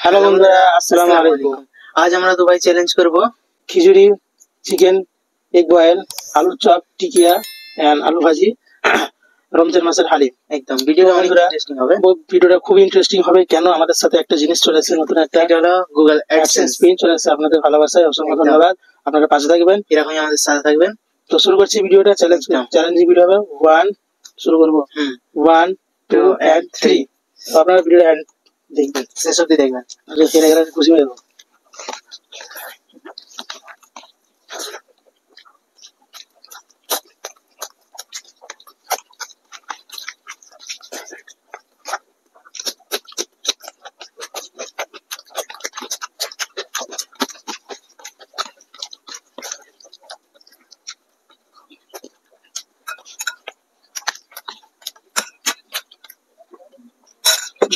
Hello বন্ধুরা, আসসালামু আলাইকুম। আজ আমরা দুবাই চ্যালেঞ্জ করব খিচুড়ি, চিকেন, এগ বয়েল, আলুর চপ, টিকিয়া এন্ড আলু ভাজি, রমজান মাসের হালিম। একদম ভিডিওটা অনেক বন্ধুরা, ইন্টারেস্টিং হবে। ভিডিওটা খুব ইন্টারেস্টিং হবে। কেন আমাদের সাথে একটা জিনিস চলে এসেছে, নতুন একটা, এটা হলো গুগল অ্যাডসেন্স অ্যাডসেন্স। পিন চলে এসেছে। আপনাদের ভালোবাসায় অসংখ্য একদম। ধন্যবাদ। আপনারা পাশে থাকবেন, এরকমই আমাদের সাথে থাকবেন। তো শুরু করছি ভিডিওটা। চ্যালেঞ্জিং ভিডিও হবে। শুরু করবো। 1 2 and 3। তো আপনারা ভিডিওটা দেখবেন, শেষ অব্দি দেখবেন। হেরে গেলে খুশি হয়ে যাবো।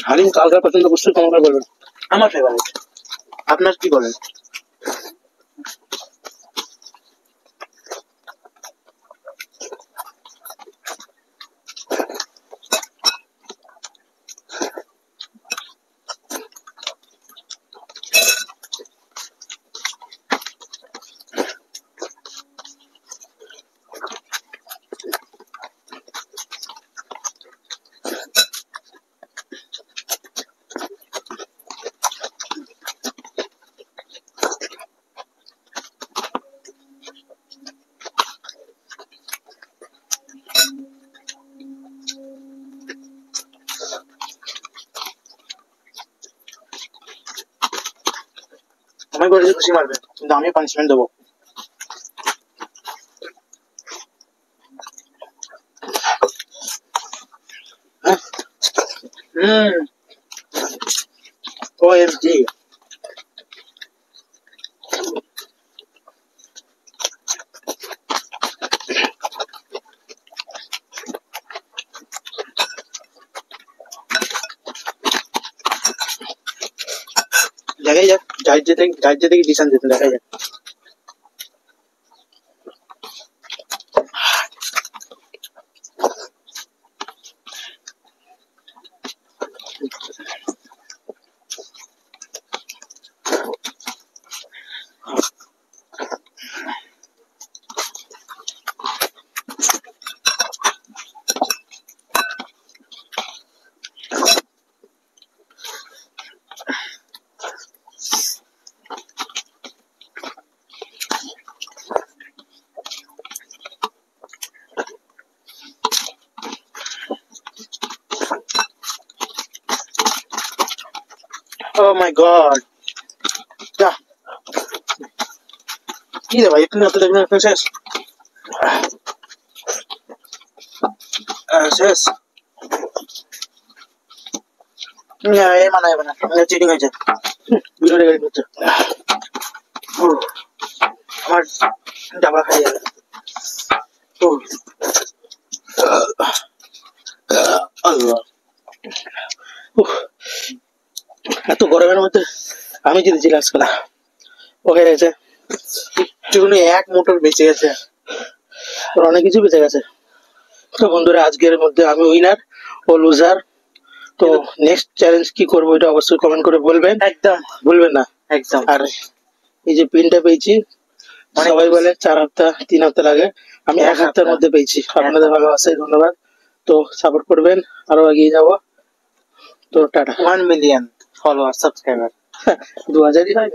হালিম কালকার পছন্দ করছে, কমনটা বলবেন। আমার ফেভারিট। আপনার কি বলেন? আমার করে খুশি মারবে, কিন্তু আমি পানিশমেন্ট দেবো। OMG। দেখাই যাক, যার যেতে ডিসান যেতে দেখাই যাক। Oh my god! যা কি রে ভাই, একটু না তো দেখবেন এখন শেষ। শেষ এই মানা যাবে না, চিটিং হয়েছে। ভিডিও রেকর্ডিং হচ্ছে। আমার ডাবা খাই যাবে। এত গরমের মধ্যে আমি জিতেছি লাস্ট খেলা। ওকে রয়েছে একটুখানি এক মোটর বেঁচে গেছে, ওর অনেক কিছু বেঁচে গেছে। তো বন্ধুরা, আজকের মধ্যে আমি উইনার ও লুজার। তো নেক্সট চ্যালেঞ্জ কি করবো এটা অবশ্যই কমেন্ট করে বলবেন, একদম ভুলবেন না। একদম। আর এই যে পিনটা পেয়েছি, সবাই বলে 4 হপ্তাহ 3 হপ্তাহ লাগে, আমি 1 হপ্তাহের মধ্যে পেয়েছি। আপনাদের ভালোবাসায় ধন্যবাদ। তো সাপোর্ট করবেন, আরো এগিয়ে যাবো। তো টাটা। 1 মিলিয়ন ফলোয়ার সাবস্ক্রাইবার 2000-ই হয়।